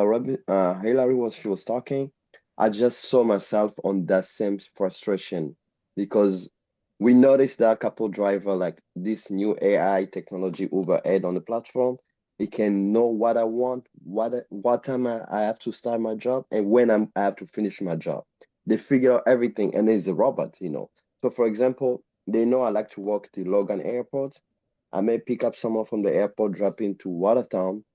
Hilary she was talking, I just saw myself on that same frustration, because we noticed that a couple driver, like this new AI technology Uber add on the platform, it can know what I want, what time I have to start my job, and when I have to finish my job. They figure out everything, and it's a robot, So for example, they know I like to walk at the Logan Airport. I may pick up someone from the airport, drop into Watertown,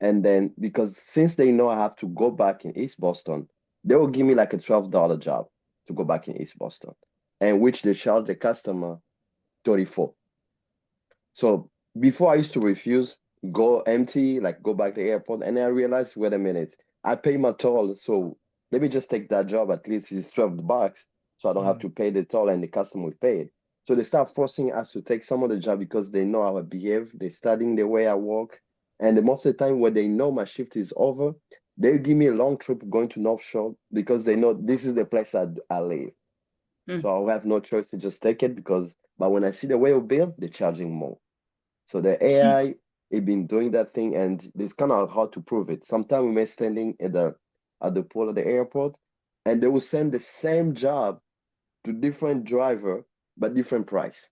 and then because since they know I have to go back in East Boston, they will give me like a $12 job to go back in East Boston, and which they charge the customer $34. So before I used to refuse, go empty, like go back to the airport, and I realized, wait a minute, I pay my toll, so let me just take that job. At least it's $12, so I don't have to pay the toll, and the customer will pay it. So they start forcing us to take some of the job because they know how I behave. They're studying the way I work. And most of the time when they know my shift is over, they give me a long trip going to North Shore because they know this is the place I live. So I'll have no choice to just take it but when I see the way of bill, they're charging more. So the AI, it been doing that thing, and it's kind of hard to prove it. Sometimes we may standing at the pole of the airport, and they will send the same job to different driver, but different price.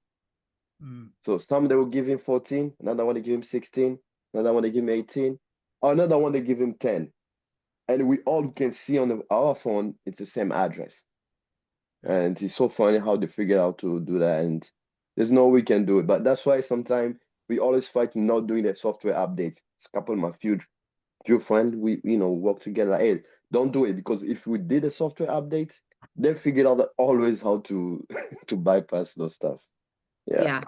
So some they will give him 14, another one they give him 16, another one they give him 18, or another one they give him 10. And we all can see on our phone, it's the same address. And it's so funny how they figured out to do that, and there's no way we can do it. But that's why sometimes we always fight not doing the software updates. It's a couple of my few friends, we work together, like, hey, don't do it, because if we did a software update, they figured out always how to to bypass those stuff. Yeah.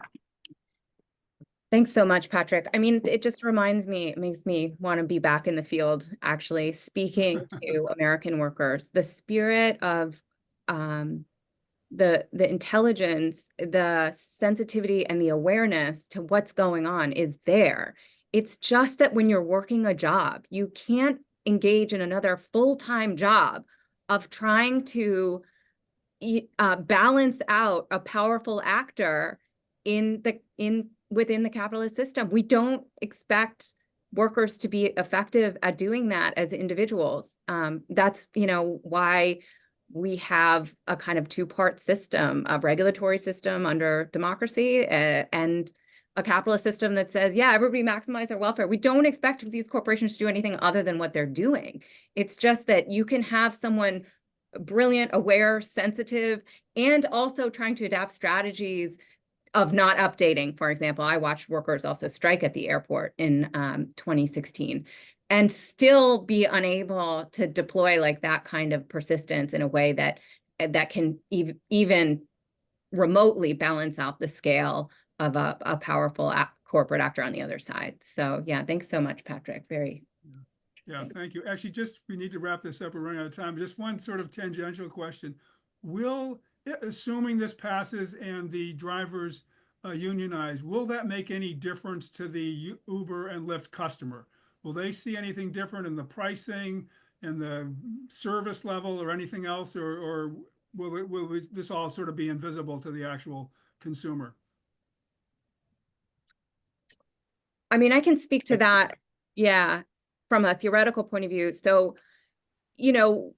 Thanks so much, Patrick. I mean, it just reminds me, it makes me want to be back in the field, actually, speaking to American workers. The spirit of the intelligence, the sensitivity, and the awareness to what's going on is there. It's just that when you're working a job, you can't engage in another full-time job of trying to balance out a powerful actor within the capitalist system. We don't expect workers to be effective at doing that as individuals. That's why we have a kind of two-part system, a regulatory system under democracy and a capitalist system that says, yeah, everybody maximize their welfare. We don't expect these corporations to do anything other than what they're doing. It's just that you can have someone brilliant, aware, sensitive, and also trying to adapt strategies of not updating. For example, I watched workers also strike at the airport in 2016 and still be unable to deploy like that kind of persistence in a way that can even remotely balance out the scale of a powerful corporate actor on the other side. So yeah, thanks so much, Patrick. Yeah, thank you. Actually, we need to wrap this up. We're running out of time. Just one sort of tangential question. Will assuming this passes and the drivers unionize, will that make any difference to the Uber and Lyft customer? Will they see anything different in the pricing and the service level or anything else, or will this all sort of be invisible to the actual consumer? I mean, I can speak to that, yeah, from a theoretical point of view. So, you know,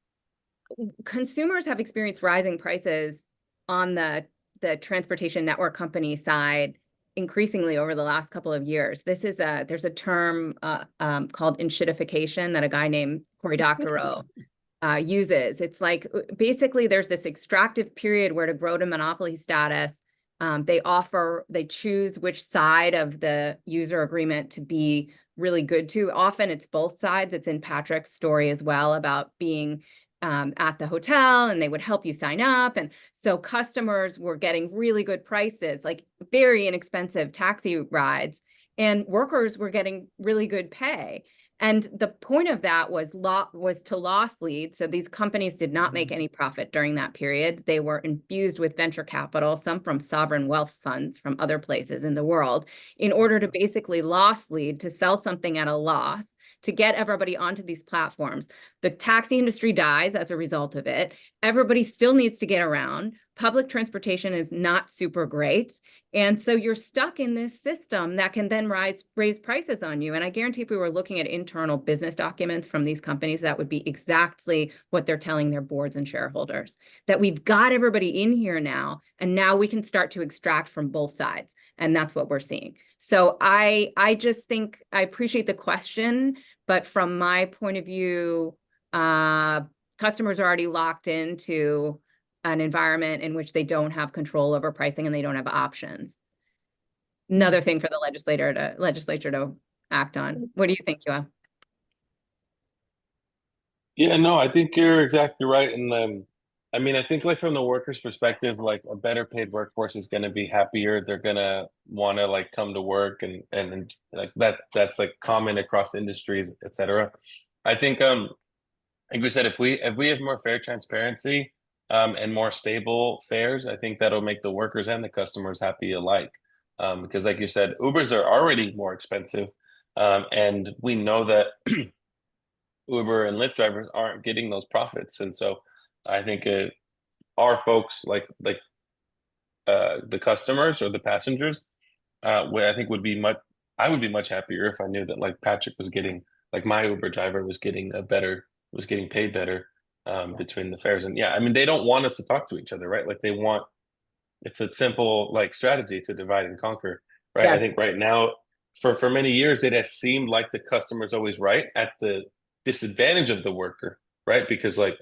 consumers have experienced rising prices on the transportation network company side increasingly over the last couple of years. There's a term called enshittification that a guy named Cory Doctorow uses. It's like basically there's this extractive period where to grow to monopoly status, they choose which side of the user agreement to be really good to. Often it's both sides. It's in Patrick's story as well about being at the hotel, and they would help you sign up. And so customers were getting really good prices, like very inexpensive taxi rides, and workers were getting really good pay. And the point of that was to loss lead. So these companies did not make any profit during that period. They were infused with venture capital, some from sovereign wealth funds from other places in the world, in order to basically loss lead, to sell something at a loss, to get everybody onto these platforms. The taxi industry dies as a result of it. Everybody still needs to get around. Public transportation is not super great. And so you're stuck in this system that can then raise prices on you. And I guarantee if we were looking at internal business documents from these companies, that would be exactly what they're telling their boards and shareholders, that we've got everybody in here now, and now we can start to extract from both sides. And that's what we're seeing. So I just think I appreciate the question, but from my point of view, customers are already locked into an environment in which they don't have control over pricing and they don't have options. Another thing for the legislature to act on. What do you think, Yua? Yeah, no, I think you're exactly right. And I mean, I think like from the workers' perspective, like a better paid workforce is going to be happier. They're going to want to like come to work, and like that's like common across industries, et cetera. I think like we said, if we have more fair transparency and more stable fares, I think that'll make the workers and the customers happy alike. Because like you said, Ubers are already more expensive, and we know that Uber and Lyft drivers aren't getting those profits, and so I think our folks like the customers or the passengers, I think I would be much happier if I knew that like Patrick was getting, like my Uber driver was getting paid better between the fares. And yeah, I mean they don't want us to talk to each other, right? Like it's a simple like strategy to divide and conquer, right? Yes. I think right now for many years it has seemed like the customer's always right at the disadvantage of the worker, right? Because like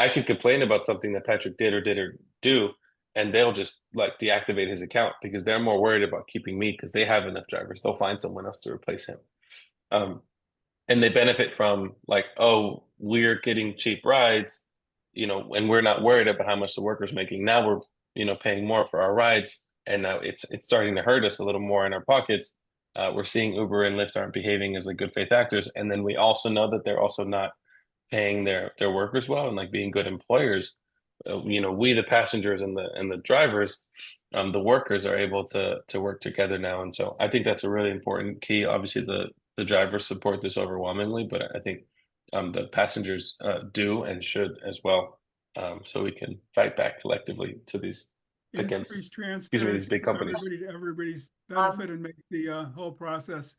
I could complain about something that Patrick did or do, and they'll just like deactivate his account because they're more worried about keeping me because they have enough drivers. They'll find someone else to replace him. And they benefit from like, oh, we're getting cheap rides, and we're not worried about how much the worker's making. Now we're, paying more for our rides, and now it's starting to hurt us a little more in our pockets. We're seeing Uber and Lyft aren't behaving as like good faith actors, and then we also know that they're also not paying their workers well and like being good employers. We the passengers and the drivers, the workers are able to work together now, and so I think that's a really important key. Obviously, the drivers support this overwhelmingly, but I think the passengers do and should as well. So we can fight back collectively to these Increase these transparency big for companies. everybody to everybody's benefit and make the whole process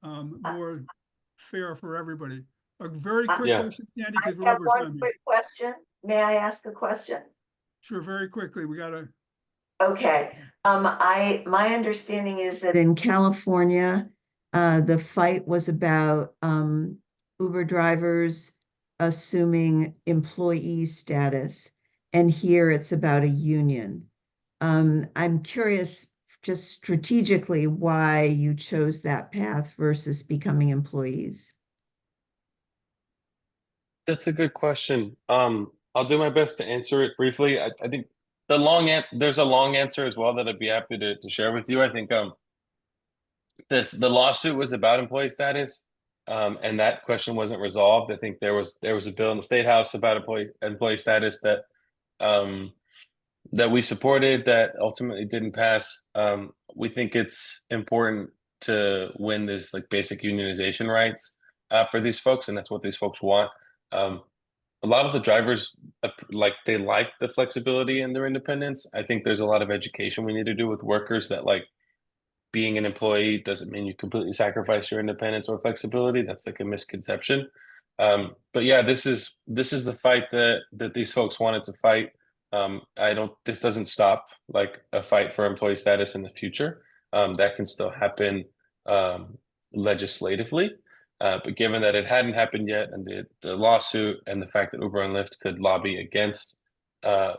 more fair for everybody. A very quick Yeah. question, Sandy, I because we're have over one time here. quick question. May I ask a question? Sure, very quickly. We gotta. Okay, my understanding is that in California, the fight was about Uber drivers assuming employee status, and here it's about a union. I'm curious, just strategically, why you chose that path versus becoming employees. That's a good question. I'll do my best to answer it briefly. I think there's a long answer as well that I'd be happy to share with you. I think the lawsuit was about employee status, and that question wasn't resolved. I think there was a bill in the state house about employee status that that we supported that ultimately didn't pass. We think it's important to win this like basic unionization rights for these folks, and that's what these folks want. A lot of the drivers like the flexibility and their independence. I think there's a lot of education we need to do with workers that like being an employee doesn't mean you completely sacrifice your independence or flexibility. That's like a misconception. But yeah, this is the fight that these folks wanted to fight. This doesn't stop like a fight for employee status in the future. That can still happen legislatively. But given that it hadn't happened yet, and the lawsuit and the fact that Uber and Lyft could lobby against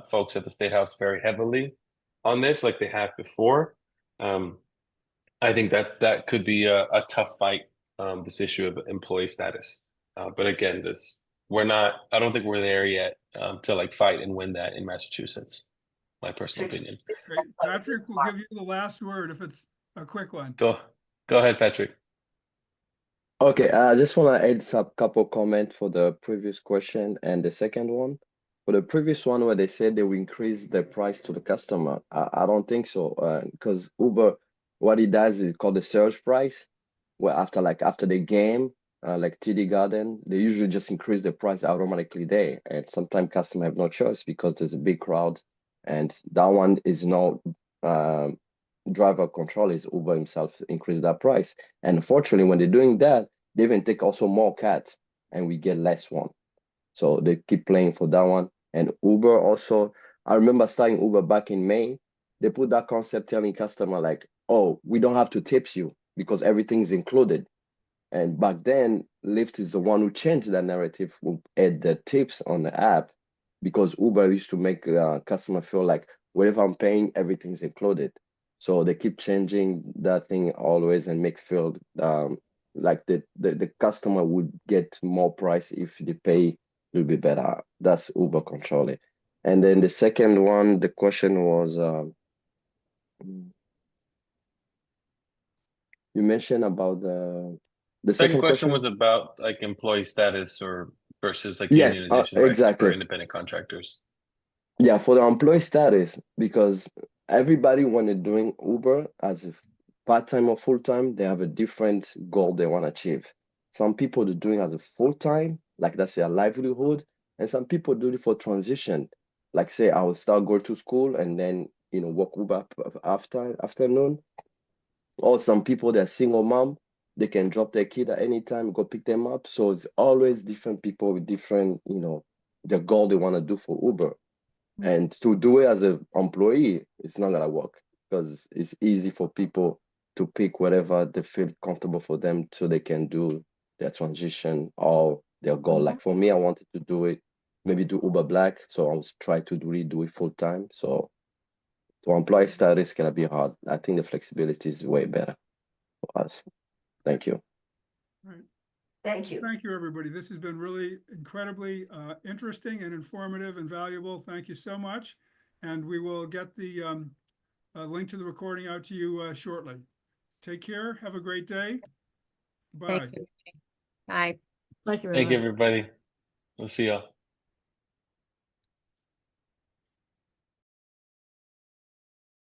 folks at the State House very heavily on this, like they have before, I think that could be a tough fight, this issue of employee status. But again, I don't think we're there yet to like fight and win that in Massachusetts. My personal opinion. Great. Patrick will give you the last word if it's a quick one. Go ahead, Patrick. Okay, I just want to add a couple comments for the previous question and the second one. For the previous one, where they said they will increase the price to the customer, I don't think so. Because Uber, what it does is called the surge price, where after the game, like TD Garden, they usually just increase the price automatically there. And sometimes customers have no choice because there's a big crowd, and that one is not driver control, is Uber himself increase that price. And unfortunately, when they're doing that, they even take also more cuts and we get less one. So they keep playing for that one. And Uber also, I remember starting Uber back in May, they put that concept telling customer like, oh, we don't have to tips you because everything's included. And back then, Lyft is the one who changed that narrative, who add the tips on the app, because Uber used to make customer feel like whatever I'm paying, everything's included. So they keep changing that thing always and make feel like the customer would get more price if they pay a little bit better. That's Uber controlling. And then the second one, the question was, you mentioned about the Second question was about like employee status or versus like yes, unionization rights exactly. for independent contractors. Yeah, for the employee status, because everybody when they're doing Uber as a part-time or full-time, they have a different goal they want to achieve. Some people are doing as a full-time, like that's their livelihood, and some people do it for transition. Like say I will start go to school and then work Uber afternoon. Or some people they're single mom, they can drop their kid at any time, go pick them up. So it's always different people with different, the goal they want to do for Uber. And to do it as an employee, it's not gonna work because it's easy for people to pick whatever they feel comfortable for them so they can do their transition or their goal. Like for me, I wanted to do it, maybe do Uber Black. So I was trying to really do it full time. So to employee status gonna be hard. I think the flexibility is way better for us. Thank you. Right. Thank you. Thank you, everybody. This has been really incredibly interesting and informative and valuable. Thank you so much. And we will get the link to the recording out to you shortly. Take care. Have a great day. Bye. Thanks. Bye. Thank you very Thank you, much. everybody. We'll see y'all.